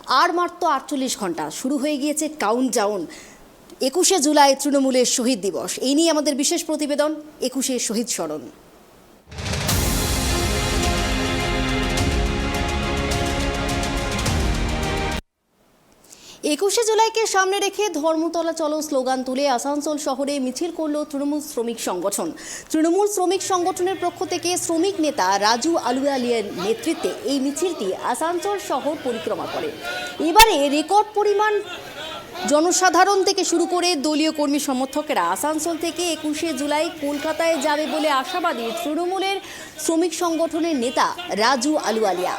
আর মাত্র 48 ঘন্টা শুরু হয়ে গিয়েছে কাউন্টডাউন। 21শে জুলাই তৃণমূলের শহীদ দিবস। এই নিয়ে আমাদের বিশেষ প্রতিবেদন 21শে শহীদ স্মরণ। 21শে জুলাইকে সামনে রেখে ধর্মতলা চলো স্লোগান তুলে আসানসোল শহরে মিছিল করল তৃণমূল শ্রমিক সংগঠন। তৃণমূল শ্রমিক সংগঠনের পক্ষ থেকে শ্রমিক নেতা রাজু আলুওয়ালিয়ার নেতৃত্বে এই মিছিলটি আসানসোল শহর পরিক্রমা করে। এবারে রেকর্ড পরিমাণ জনসাধারণ থেকে শুরু করে দলীয় কর্মী সমর্থকেরা আসানসোল থেকে 21শে জুলাই কলকাতায় যাবে বলে আশাবাদী তৃণমূলের শ্রমিক সংগঠনের নেতা রাজু আলুওয়ালিয়া।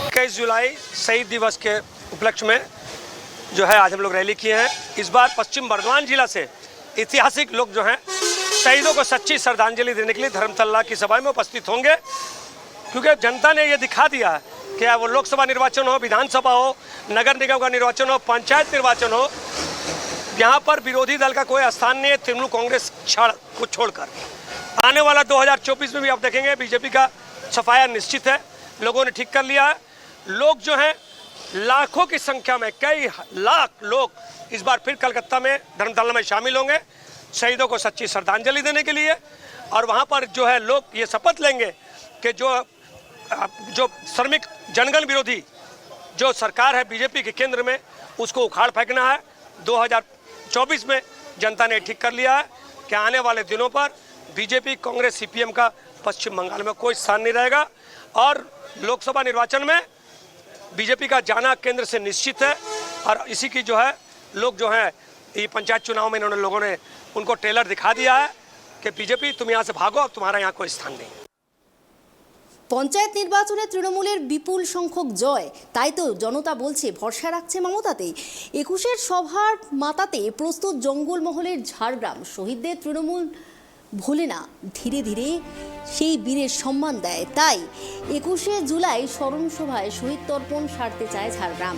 21 जुलाई शहीद दिवस के उपलक्ष्य में जो है आज हम लोग रैली किए हैं। इस बार पश्चिम बर्धमान जिला से ऐतिहासिक लोग जो हैं शहीदों को सच्ची श्रद्धांजलि देने के लिए धर्मतला की सभा में उपस्थित होंगे, क्योंकि जनता ने ये दिखा दिया है कि वो लोकसभा निर्वाचन हो, विधानसभा हो, नगर निगम का निर्वाचन हो, पंचायत निर्वाचन हो, यहाँ पर विरोधी दल का कोई स्थान नहीं है तृणमूल कांग्रेस को छोड़कर। आने वाला 2024 में भी आप देखेंगे बीजेपी का सफाया निश्चित है। लोगों ने ठीक कर लिया है। लोग जो हैं लाखों की संख्या में, कई लाख लोग इस बार फिर कलकत्ता में धर्मतला में शामिल होंगे शहीदों को सच्ची श्रद्धांजलि देने के लिए। और वहाँ पर जो है लोग ये शपथ लेंगे कि जो श्रमिक जनगण विरोधी जो सरकार है बीजेपी के केंद्र में, उसको उखाड़ फेंकना है। 2024 में जनता ने ठीक कर लिया है कि आने वाले दिनों पर बीजेपी, कांग्रेस, सीपीएम का पश्चिम बंगाल में कोई स्थान नहीं रहेगा और लोकसभा निर्वाचन में बीजेपी का जाना केंद्र से निश्चित है। और इसी की जो है लोग जो हैं ये पंचायत चुनाव में इन्होंने लोगों ने उनको ट्रेलर दिखा दिया है कि बीजेपी तुम यहाँ से भागो, अब तुम्हारा यहाँ कोई स्थान नहीं। পঞ্চায়েত নির্বাচনে তৃণমূলের বিপুল সংখ্যক জয়, তাই তো জনতা বলছে ভরসা রাখছে মমতাতেই। 21শের সভার মাতাতে প্রস্তুত জঙ্গলমহলের ঝাড়গ্রাম। শহীদদের তৃণমূল ভোলে না, ধীরে ধীরে সেই বীরের সম্মান দেয়। তাই 21শে জুলাই স্মরণ সভায় শহীদ তর্পণ সারতে চায় ঝাড়গ্রাম।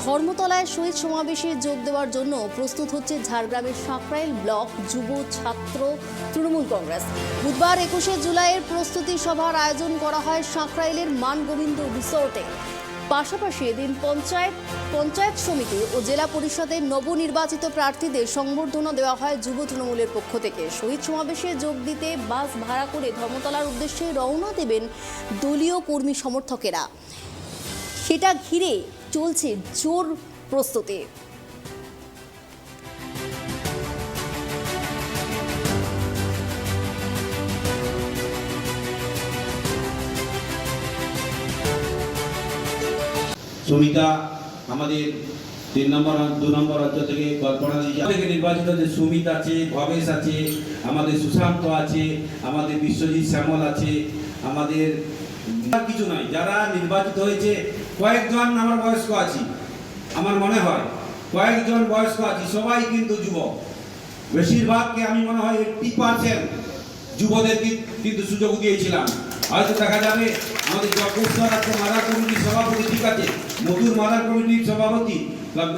ধর্মতলায় শহীদ সমাবেশে যোগ দেওয়ার জন্য প্রস্তুত হচ্ছে ঝাড়গ্রামের সাঁকরাইল ব্লক যুব ছাত্র তৃণমূল কংগ্রেস। বুধবার 21শে জুলাইয়ের প্রস্তুতি সভার আয়োজন করা হয় সাঁকরাইলের মানগোবিন্দ রিসোর্টে। পাশাপাশি এদিন পঞ্চায়েত সমিতি ও জেলা পরিষদের নবনির্বাচিত প্রার্থীদের সংবর্ধনা দেওয়া হয় যুব তৃণমূলের পক্ষ থেকে। শহীদ সমাবেশে যোগ দিতে বাস ভাড়া করে ধর্মতলার উদ্দেশ্যে রওনা দেবেন দলীয় কর্মী সমর্থকেরা। সেটা ঘিরে চলছে জোর প্রস্তুতি। সুমিতা আমাদের 2 নম্বর অঞ্চল থেকে কল্পনা থেকে নির্বাচিত যে সুমিত আছে, ভবেশ আছে, আমাদের সুশান্ত আছে, আমাদের বিশ্বজিৎ শ্যামল আছে, আমাদের কিছু নয়, যারা নির্বাচিত হয়েছে কয়েকজন আমার বয়স্ক আছি, আমার মনে হয় কয়েকজন বয়স্ক আছি, সবাই কিন্তু যুবক। বেশিরভাগকে আমি মনে হয় 80% যুবদেরকে কিন্তু সুযোগ দিয়েছিলাম। হয়তো দেখা যাবে আমাদের জগৎসর আছে মাদার কমিটির সভাপতি, ঠিক আছে, মধুর মাদার কমিটির সভাপতি,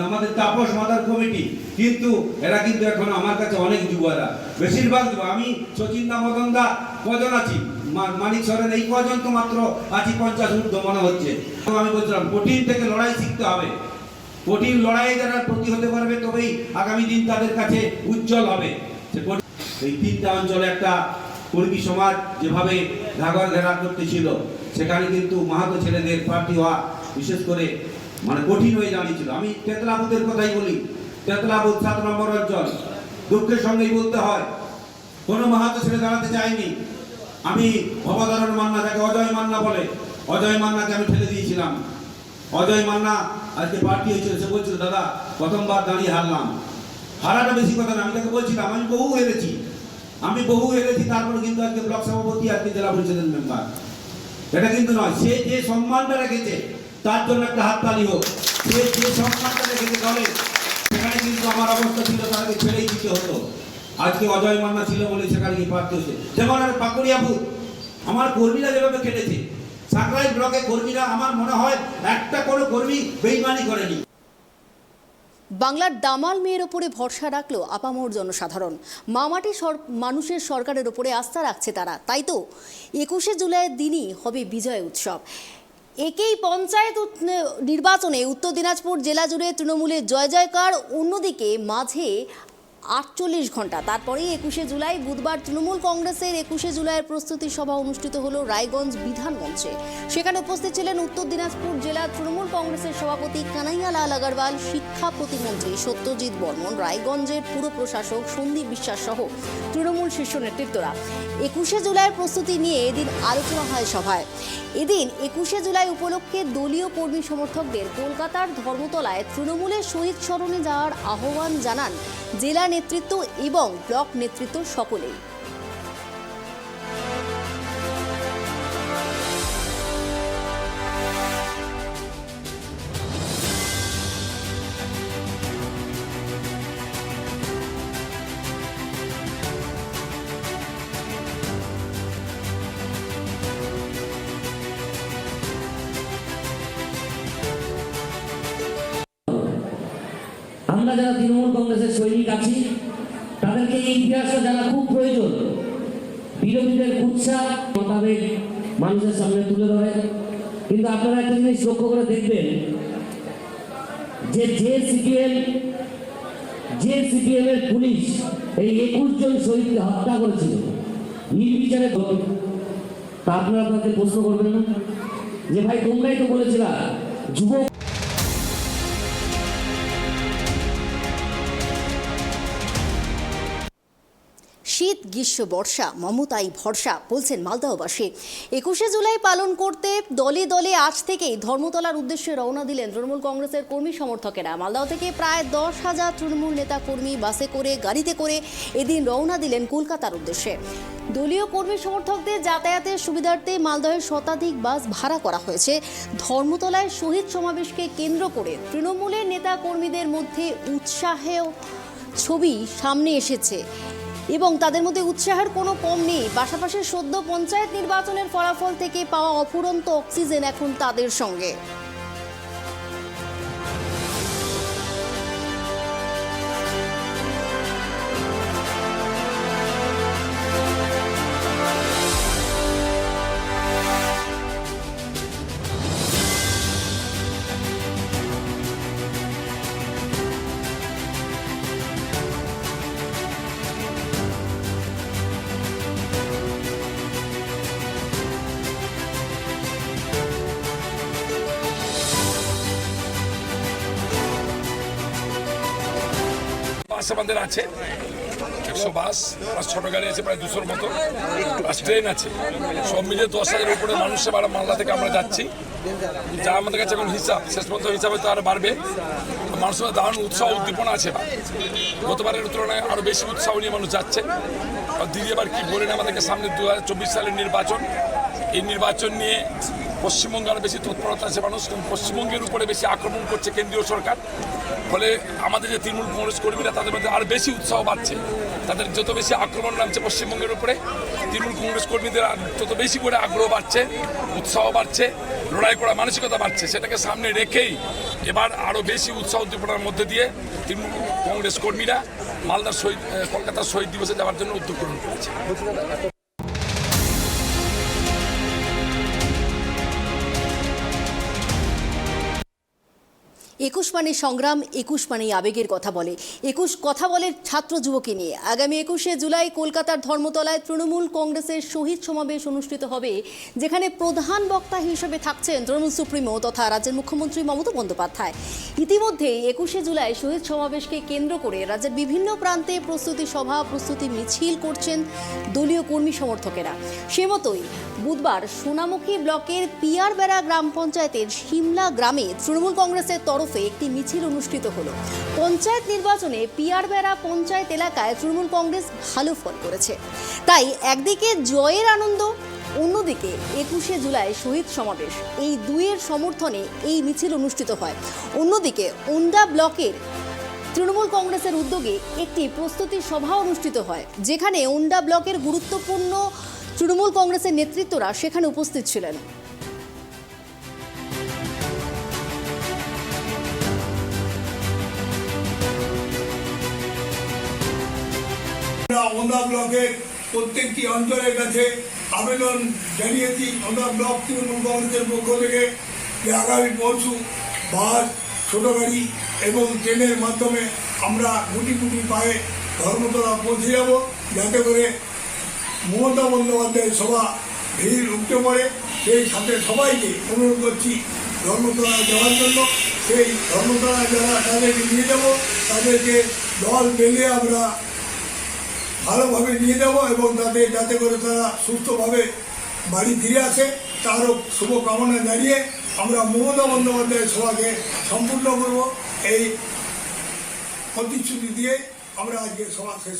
আমাদের তাপস মাদার কমিটি, কিন্তু এরা কিন্তু এখন আমার কাছে অনেক যুবরা, বেশিরভাগ যুব। আমি সচিন দা, মদন দা কজন আছি, মানিক সরেন এই কজন তো মাত্র আছি 50 ঊর্ধ্ব মনে হচ্ছে। আমি বলছিলাম কঠিন থেকে লড়াই শিখতে হবে। কঠিন লড়াইয়ে যারা প্রতি হতে পারবে তবেই আগামী দিন তাদের কাছে উজ্জ্বল হবে। এই 3টা অঞ্চলে একটা কর্মী সমাজ যেভাবে ঘাগর ঘেরা করতেছিল, সেখানে কিন্তু মাহাতো ছেলেদের প্রার্থী হওয়া বিশেষ করে মানে কঠিন হয়ে দাঁড়িয়েছিল। আমি তেতলাবুদের কথাই বলি, তেতলাবুদ 7 নম্বর অঞ্চল, দুঃখের সঙ্গেই বলতে হয় কোনো মাহাতো ছেলে দাঁড়াতে চায়নি। আমি ভবধারণ মান্না, যাকে অজয় মান্না বলে, অজয় মান্নাকে আমি ঠেলে দিয়েছিলাম। অজয় মান্না আজকে প্রার্থী হয়েছিল, সে বলছিল দাদা প্রথমবার দাঁড়িয়ে হারলাম। হারাটা বেশি কথা না, আমি তাকে বলছিলাম আমি বহু হেরেছি, তারপরে কিন্তু আজকে ব্লক সভাপতি, আজকে জেলা পরিষদের মেম্বার। এটা কিন্তু নয়, সে যে সম্মানটা রেখেছে তার জন্য একটা হাততালি হোক। সে যে সম্মানটা রেখেছে দলে, সেখানে কিন্তু আমার অবস্থা ছিল তাকে ছেড়েই দিতে হতো। আজকে অজয় মান্না ছিল বলে সেখানে কি প্রার্থী হয়েছে। যেমন আর পাকুড়িয়া বুথ, আমার কর্মীরা যেভাবে খেটেছে, সাঁকরাইল ব্লকে কর্মীরা, আমার মনে হয় একটা কোনো কর্মী বেইমানি করেনি। বাংলার দামাল মেয়ের ওপরে ভরসা রাখলো আপামর জনসাধারণ। মামাটি মানুষের সরকারের ওপরে আস্থা রাখছে তারা। তাই তো 21শে জুলাইয়ের দিনই হবে বিজয় উৎসব। একেই পঞ্চায়েত নির্বাচনে উত্তর দিনাজপুর জেলা জুড়ে তৃণমূলের জয় জয়কার। অন্যদিকে মাঝে 48 ঘন্টা তারপরেই 21শে জুলাই বুধবার তৃণমূল কংগ্রেসের 21শে জুলাইয়ের প্রস্তুতি সভা অনুষ্ঠিত হলো রায়গঞ্জ বিধান মঞ্চে। সেখানে উপস্থিত ছিলেন উত্তর দিনাজপুর জেলা তৃণমূল কংগ্রেসের সভাপতি কানাইয়া লাল আগরওয়াল, শিক্ষা প্রতিমন্ত্রী সত্যজিৎ বর্মন, রায়গঞ্জের পুর প্রশাসক সন্দীপ বিশ্বাস সহ তৃণমূল শীর্ষ নেতৃত্বরা। 21শে জুলাইয়ের প্রস্তুতি নিয়ে এদিন আলোচনা হয় সভায়। এদিন 21শে জুলাই উপলক্ষে দলীয় কর্মী সমর্থকদের কলকাতার ধর্মতলায় তৃণমূলের শহীদ স্মরণে যাওয়ার আহ্বান জানান জেলা নেতৃত্ব এবং ব্লক নেতৃত্ব সকলেই। আমরা যারা তৃণমূল কংগ্রেসের সৈনিক আছি তাদেরকে এই ইতিহাসটা জানা খুব প্রয়োজন। বিরোধীদের উৎসাহ মোতাবেক মানুষের সামনে তুলে ধরে, কিন্তু আপনারা একটা জিনিস লক্ষ্য করে দেখবেন যে সিপিএম এর পুলিশ এই 21 জন শহীদকে হত্যা করেছিল নির্বিচারে। তা আপনারা তাদের প্রশ্ন করবেন না যে ভাই তোমরাই তো বলেছিলা যুবক। শীত গ্রীষ্ম বর্ষা মমতাই ভরসা বলছেন মালদাহবাসী। 21শে জুলাই পালন করতে দলে দলে আজ থেকেই ধর্মতলার উদ্দেশ্যে রওনা দিলেন তৃণমূল কংগ্রেসের কর্মী সমর্থকেরা। মালদহ থেকে প্রায় 10,000 তৃণমূল নেতা কর্মী বাসে করে গাড়িতে করে এদিন রওনা দিলেন কলকাতার উদ্দেশ্যে। দলীয় কর্মী সমর্থকদের যাতায়াতের সুবিধার্থে মালদহের শতাধিক বাস ভাড়া করা হয়েছে। ধর্মতলায় শহীদ সমাবেশকে কেন্দ্র করে তৃণমূলের নেতা কর্মীদের মধ্যে উৎসাহের ছবি সামনে এসেছে এবং তাদের মধ্যে উৎসাহের কোনো কম নেই। পাশাপাশি সদ্য পঞ্চায়েত নির্বাচনের ফলাফল থেকে পাওয়া অফুরন্ত অক্সিজেন এখন তাদের সঙ্গে। বাস আমাদের আছে 100 বাস, আর ছোট গাড়ি আছে প্রায় 200-র মতো, আর ট্রেন আছে। সব মিলিয়ে 10,000-এর উপরে মানুষ মালদা থেকে আমরা যাচ্ছি। যা আমাদের কাছে এখন হিসাব, শেষ পর্যন্ত হিসাবে তো আরো বাড়বে। মানুষের দারুণ উৎসাহ উদ্দীপনা আছে। গতবারের তুলনায় আরো বেশি উৎসাহ নিয়ে মানুষ যাচ্ছে। আর দ্বিতীয়বার কি বলেন, আমাদেরকে সামনে 2024 সালের নির্বাচন, এই নির্বাচন নিয়ে পশ্চিমবঙ্গে আরো বেশি তৎপরতা আছে মানুষ, কারণ পশ্চিমবঙ্গের উপরে বেশি আক্রমণ করছে কেন্দ্রীয় সরকার। ফলে আমাদের যে তৃণমূল কংগ্রেস কর্মীরা তাদের মধ্যে আরো বেশি উৎসাহ বাড়ছে। তাদের যত বেশি আক্রমণ নামছে পশ্চিমবঙ্গের উপরে, তৃণমূল কংগ্রেস কর্মীদের তত বেশি করে আগ্রহ বাড়ছে, উৎসাহ বাড়ছে, লড়াই করার মানসিকতা বাড়ছে। সেটাকে সামনে রেখেই এবার আরো বেশি উৎসাহ উদ্দীপনার মধ্যে দিয়ে তৃণমূল কংগ্রেস কর্মীরা মালদার কলকাতার শহীদ দিবসে যাওয়ার জন্য উদ্যোগ গ্রহণ করেছে। 21 মানে সংগ্রাম, 21 মানে আবেগের কথা বলে। 21 কথা বলে ছাত্র যুবককে নিয়ে। আগামী 21শে জুলাই কলকাতার ধর্মতলায় তৃণমূল কংগ্রেসের শহীদ সমাবেশ অনুষ্ঠিত হবে, যেখানে প্রধান বক্তা হিসেবে থাকছেন তৃণমূল সুপ্রিমো তথা রাজ্যের মুখ্যমন্ত্রী মমতা বন্দ্যোপাধ্যায়। ইতিমধ্যে 21শে জুলাই শহীদ সমাবেশকে কেন্দ্র করে রাজ্যের বিভিন্ন প্রান্তে প্রস্তুতি সভা, প্রস্তুতি মিছিল করছেন দলীয় কর্মী সমর্থকেরা। সে মতোই বুধবার সোনামুখী ব্লকের পিয়ারবেড়া গ্রাম পঞ্চায়েতের সিমলা গ্রামে তৃণমূল কংগ্রেসের তরফে একটি মিছিল অনুষ্ঠিত হলো। পঞ্চায়েত নির্বাচনে পিয়ারবেড়া পঞ্চায়েত এলাকায় তৃণমূল কংগ্রেস ভালো ফল করেছে, তাই একদিকে জয়ের আনন্দ, অন্যদিকে 21শে জুলাই শহীদ সমাবেশ, এই দুইয়ের সমর্থনে এই মিছিল অনুষ্ঠিত হয়। অন্যদিকে ওন্ডা ব্লকের তৃণমূল কংগ্রেসের উদ্যোগে একটি প্রস্তুতি সভা অনুষ্ঠিত হয়, যেখানে ওন্ডা ব্লকের গুরুত্বপূর্ণ তৃণমূল কংগ্রেসের নেতৃত্বরা সেখানে উপস্থিত ছিলেন। ওন্দা ব্লকের প্রত্যেকটি অঞ্চলের কাছে আবেদন জানিয়েছি ওন্দা ব্লক তৃণমূল কংগ্রেসের পক্ষ থেকে যে আগামী পরশু বাস, ছোট গাড়ি এবং ট্রেনের মাধ্যমে আমরা গুটি গুটি পায়ে ধর্মতলা পৌঁছে যাব, যাতে করে মমতা বন্দ্যোপাধ্যায়ের সভা ভিড় উঠতে পড়ে। সেই সাথে সবাইকে অনুরোধ করছি ধর্মতলায় যাওয়ার জন্য। সেই ধর্মতলায় যারা তাদেরকে নিয়ে যাব, তাদেরকে দল বেঁধে আমরা ভালোভাবে নিয়ে যাব এবং তাদের যাতে করে তারা সুস্থভাবে বাড়ি ফিরে আসে তারও শুভকামনা জানিয়ে আমরা মমতা বন্দ্যোপাধ্যায়ের সভাকে সম্পূর্ণ করব এই প্রতিশ্রুতি দিয়ে আমরা আজকে সভা শেষ